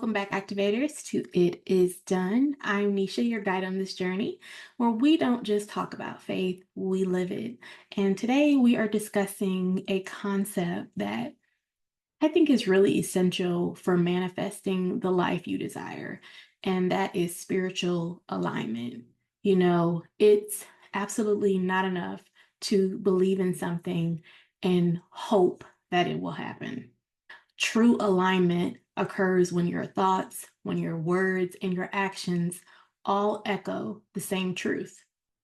Welcome back, activators, to It Is Done. I'm Nisha, your guide on this journey, where we don't just talk about faith, we live it. And today we are discussing a concept that I think is really essential for manifesting the life you desire, and that is spiritual alignment. It's absolutely not enough to believe in something and hope that it will happen. True alignment occurs when your thoughts, when your words, and your actions all echo the same truth.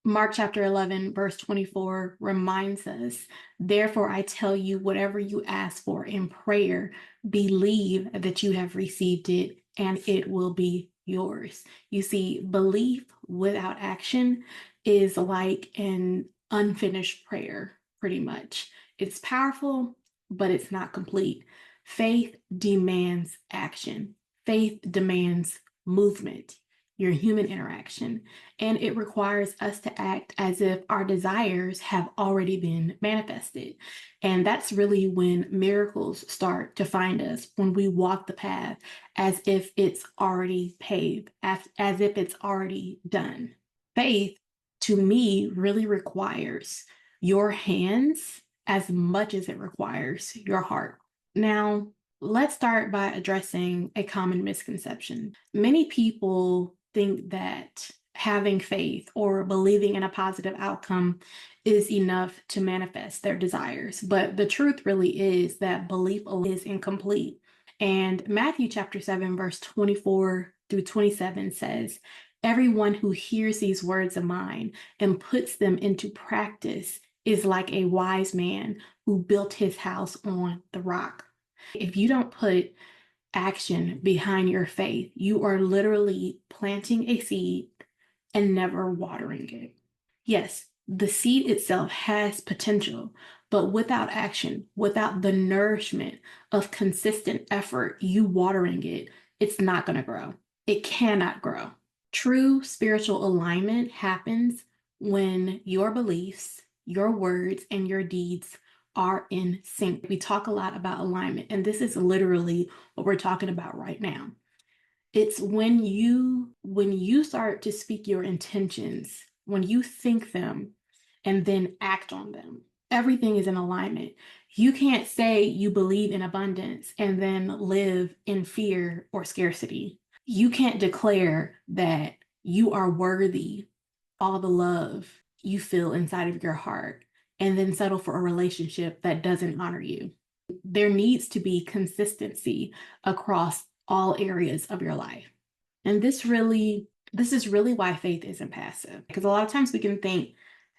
Mark chapter 11, verse 24 reminds us, therefore I tell you, whatever you ask for in prayer, believe that you have received it and it will be yours. You see, belief without action is like an unfinished prayer, pretty much. It's powerful, but it's not complete. Faith demands action. Faith demands movement, your human interaction, and it requires us to act as if our desires have already been manifested. And that's really when miracles start to find us, when we walk the path as if it's already paved, as if it's already done. Faith, to me, really requires your hands as much as it requires your heart. Now, let's start by addressing a common misconception. Many people think that having faith or believing in a positive outcome is enough to manifest their desires. But the truth really is that belief alone is incomplete. And Matthew chapter 7, verse 24 through 27 says, everyone who hears these words of mine and puts them into practice is like a wise man who built his house on the rock. If you don't put action behind your faith, you are literally planting a seed and never watering it. Yes, the seed itself has potential, but without action, without the nourishment of consistent effort, you watering it, it's not going to grow. It cannot grow. True spiritual alignment happens when your beliefs, your words, and your deeds are in sync. We talk a lot about alignment, and this is literally what we're talking about right now. It's when you start to speak your intentions, when you think them and then act on them. Everything is in alignment. You can't say you believe in abundance and then live in fear or scarcity. You can't declare that you are worthy all the love you feel inside of your heart and then settle for a relationship that doesn't honor you. There needs to be consistency across all areas of your life. And this is really why faith isn't passive. Because a lot of times we can think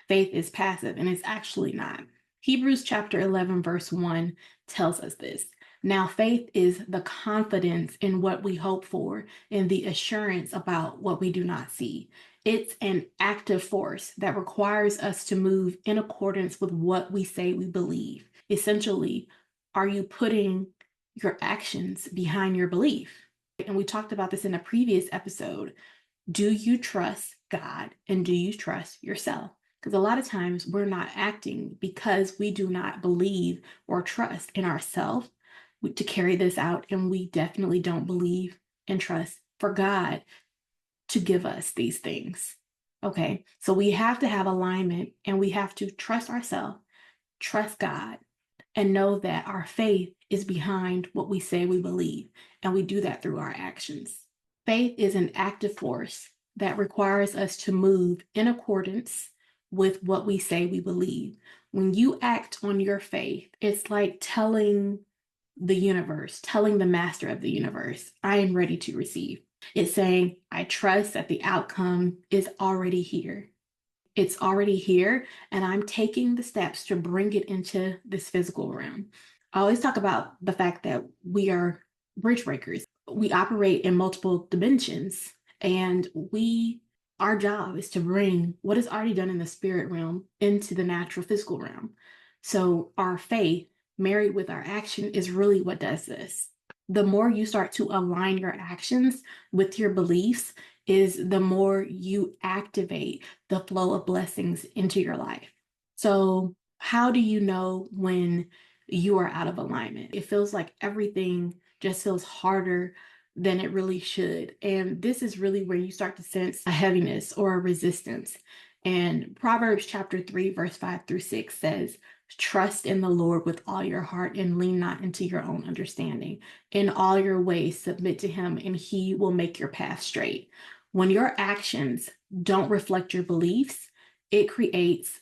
faith is passive, and it's actually not. Hebrews chapter 11, verse 1 tells us this. Now, faith is the confidence in what we hope for and the assurance about what we do not see. It's an active force that requires us to move in accordance with what we say we believe. Essentially, are you putting your actions behind your belief? And we talked about this in a previous episode. Do you trust God and do you trust yourself? Because a lot of times we're not acting because we do not believe or trust in ourselves to carry this out. And we definitely don't believe and trust for God to give us these things. Okay, so we have to have alignment and we have to trust ourselves, trust God, and know that our faith is behind what we say we believe. And we do that through our actions. Faith is an active force that requires us to move in accordance with what we say we believe. When you act on your faith, it's like telling the universe, telling the master of the universe, I am ready to receive. It's saying, I trust that the outcome is already here. It's already here, and I'm taking the steps to bring it into this physical realm. I always talk about the fact that we are bridge breakers. We operate in multiple dimensions, and our job is to bring what is already done in the spirit realm into the natural physical realm. So our faith married with our action is really what does this. The more you start to align your actions with your beliefs, is the more you activate the flow of blessings into your life. So how do you know when you are out of alignment? It feels like everything just feels harder than it really should. And this is really where you start to sense a heaviness or a resistance. And Proverbs chapter 3, verse 5 through 6 says, trust in the Lord with all your heart and lean not into your own understanding. In all your ways, submit to him, and he will make your path straight. When your actions don't reflect your beliefs, it creates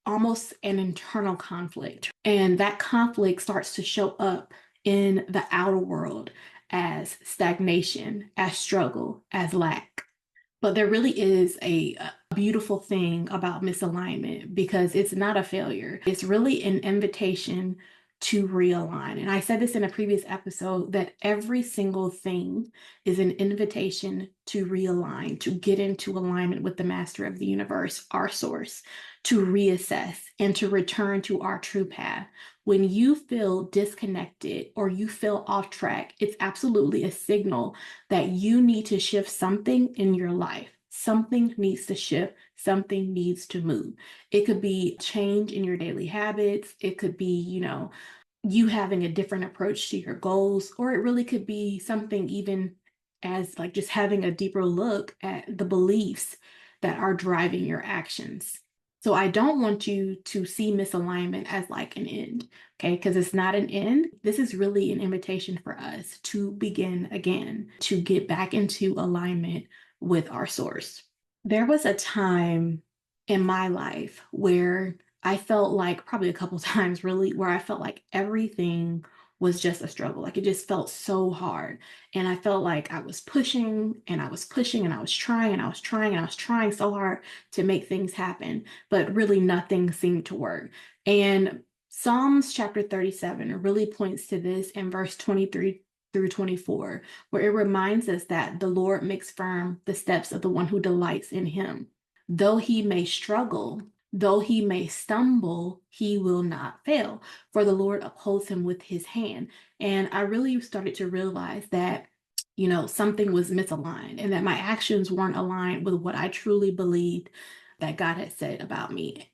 almost an internal conflict. And that conflict starts to show up in the outer world as stagnation, as struggle, as lack. But there really is a beautiful thing about misalignment because it's not a failure. It's really an invitation to realign. And I said this in a previous episode that every single thing is an invitation to realign, to get into alignment with the master of the universe, our source, to reassess and to return to our true path. When you feel disconnected or you feel off track, it's absolutely a signal that you need to shift something in your life. Something needs to shift, something needs to move. It could be change in your daily habits, it could be, you having a different approach to your goals, or it really could be something even as like just having a deeper look at the beliefs that are driving your actions. So I don't want you to see misalignment as like an end, okay? Because it's not an end. This is really an invitation for us to begin again, to get back into alignment with our source. There was a time in my life where I felt like probably a couple times really where I felt like everything was just a struggle. Like it just felt so hard. And I felt like I was pushing and I was pushing and I was trying and I was trying and I was trying so hard to make things happen, but really nothing seemed to work. And Psalms chapter 37 really points to this in verse 23 through 24, where it reminds us that the Lord makes firm the steps of the one who delights in him. Though he may struggle, though he may stumble, he will not fail, for the Lord upholds him with his hand. And I really started to realize that, something was misaligned and that my actions weren't aligned with what I truly believed that God had said about me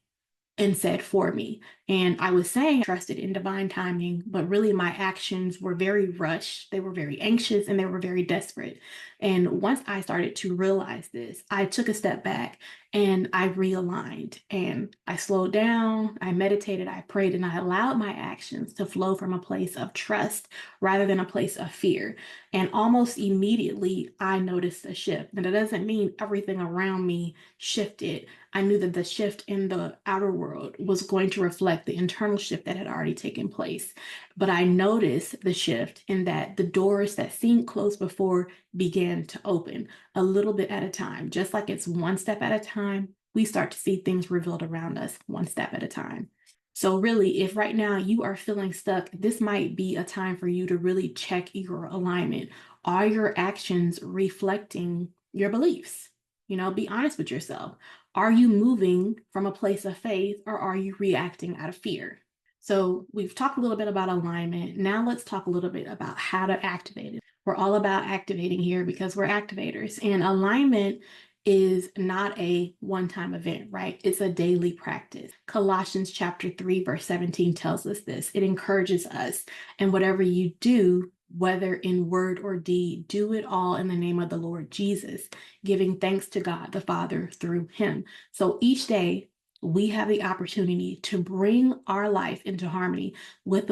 and said for me. And I was saying I trusted in divine timing, but really my actions were very rushed. They were very anxious and they were very desperate. And once I started to realize this, I took a step back and I realigned and I slowed down, I meditated, I prayed, and I allowed my actions to flow from a place of trust rather than a place of fear. And almost immediately, I noticed a shift. And it doesn't mean everything around me shifted. I knew that the shift in the outer world was going to reflect the internal shift that had already taken place. But I noticed the shift in that the doors that seemed closed before began to open a little bit at a time. Just like it's one step at a time, we start to see things revealed around us one step at a time. So, really, if right now you are feeling stuck, this might be a time for you to really check your alignment. Are your actions reflecting your beliefs? Be honest with yourself. Are you moving from a place of faith or are you reacting out of fear? So, we've talked a little bit about alignment. Now, let's talk a little bit about how to activate it. We're all about activating here because we're activators, and alignment is not a one-time event, right? It's a daily practice. Colossians chapter 3, verse 17 tells us this. It encourages us, and whatever you do, whether in word or deed, do it all in the name of the Lord Jesus, giving thanks to God the Father through him. So each day, we have the opportunity to bring our life into harmony with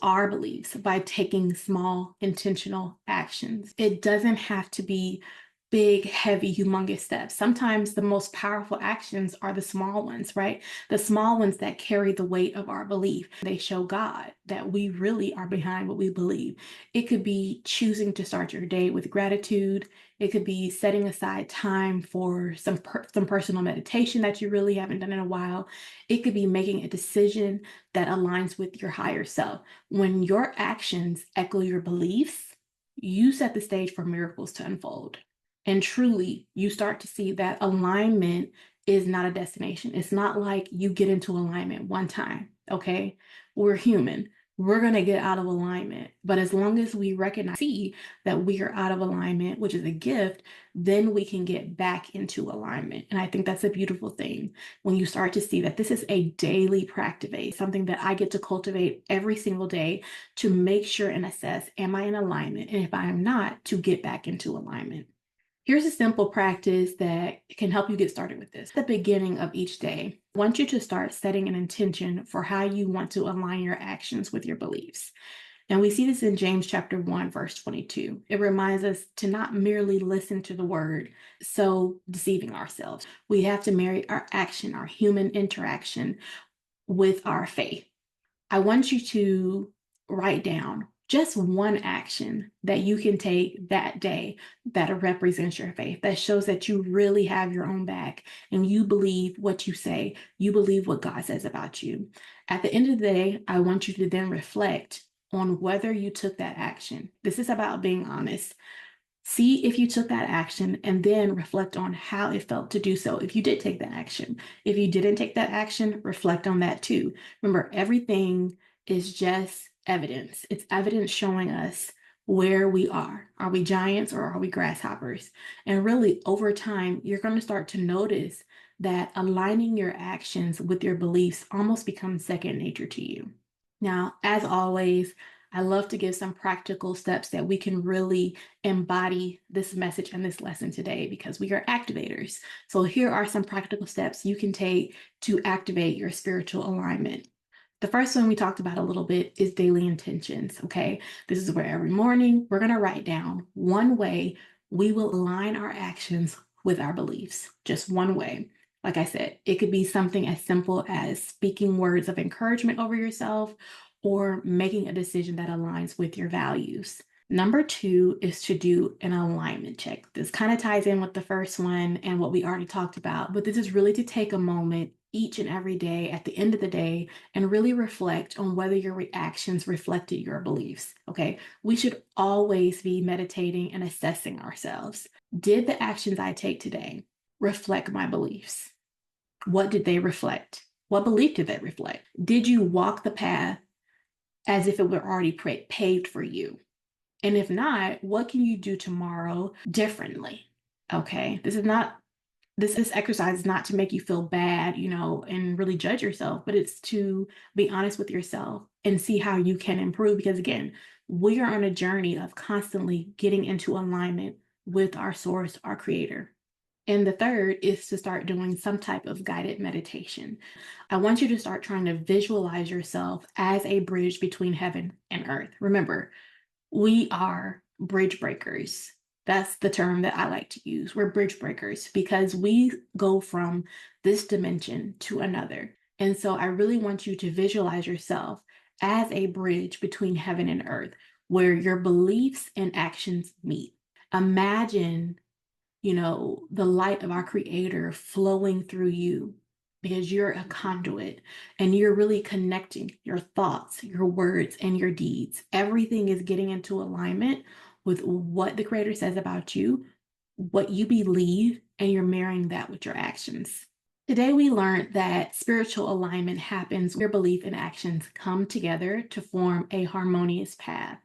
our beliefs by taking small intentional actions. It doesn't have to be big, heavy, humongous steps. Sometimes the most powerful actions are the small ones, right? The small ones that carry the weight of our belief. They show God that we really are behind what we believe. It could be choosing to start your day with gratitude. It could be setting aside time for some personal meditation that you really haven't done in a while. It could be making a decision that aligns with your higher self. When your actions echo your beliefs, you set the stage for miracles to unfold. And truly, you start to see that alignment is not a destination. It's not like you get into alignment one time, okay? We're human. we're going to get out of alignment. But as long as we recognize, see that we are out of alignment, which is a gift, then we can get back into alignment. And I think that's a beautiful thing when you start to see that this is a daily practice, something that I get to cultivate every single day to make sure and assess, am I in alignment? And if I am not, to get back into alignment. Here's a simple practice that can help you get started with this. At the beginning of each day, I want you to start setting an intention for how you want to align your actions with your beliefs. And we see this in James chapter 1, verse 22. It reminds us to not merely listen to the word, so deceiving ourselves. We have to marry our action, our human interaction with our faith. I want you to write down just one action that you can take that day that represents your faith, that shows that you really have your own back and you believe what you say, you believe what God says about you. At the end of the day, I want you to then reflect on whether you took that action. This is about being honest. See if you took that action and then reflect on how it felt to do so. If you did take that action, if you didn't take that action, reflect on that too. Remember, everything is just evidence. It's evidence showing us where we are. Are we giants or are we grasshoppers? And really, over time, you're going to start to notice that aligning your actions with your beliefs almost becomes second nature to you. Now, as always, I love to give some practical steps that we can really embody this message and this lesson today because we are activators. So here are some practical steps you can take to activate your spiritual alignment. The first one we talked about a little bit is daily intentions, okay? This is where every morning we're going to write down one way we will align our actions with our beliefs, just one way. Like I said, it could be something as simple as speaking words of encouragement over yourself or making a decision that aligns with your values. Number two is to do an alignment check. This kind of ties in with the first one and what we already talked about, but this is really to take a moment each and every day at the end of the day and really reflect on whether your reactions reflected your beliefs. Okay. We should always be meditating and assessing ourselves. Did the actions I take today reflect my beliefs? What did they reflect? What belief did they reflect? Did you walk the path as if it were already paved for you? And if not, what can you do tomorrow differently? Okay. This exercise is not to make you feel bad, and really judge yourself, but it's to be honest with yourself and see how you can improve. Because again, we are on a journey of constantly getting into alignment with our source, our creator. And the third is to start doing some type of guided meditation. I want you to start trying to visualize yourself as a bridge between heaven and earth. Remember, we are bridge breakers. That's the term that I like to use. We're bridge breakers because we go from this dimension to another. And so I really want you to visualize yourself as a bridge between heaven and earth, where your beliefs and actions meet. Imagine, the light of our creator flowing through you because you're a conduit and you're really connecting your thoughts, your words, and your deeds. Everything is getting into alignment with what the creator says about you, what you believe, and you're marrying that with your actions. Today, we learned that spiritual alignment happens when your belief and actions come together to form a harmonious path.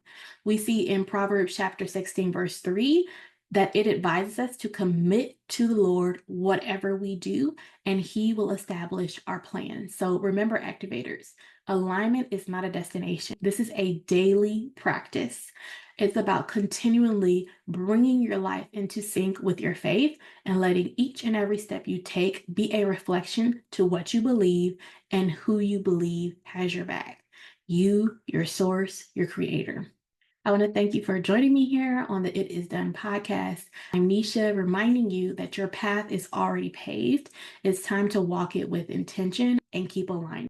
We see in Proverbs chapter 16, verse 3, that it advises us to commit to the Lord whatever we do, and He will establish our plans. So remember, activators, alignment is not a destination. This is a daily practice. It's about continually bringing your life into sync with your faith and letting each and every step you take be a reflection to what you believe and who you believe has your back. You, your source, your creator. I want to thank you for joining me here on the It Is Done podcast. I'm Nisha, reminding you that your path is already paved. It's time to walk it with intention and keep aligned.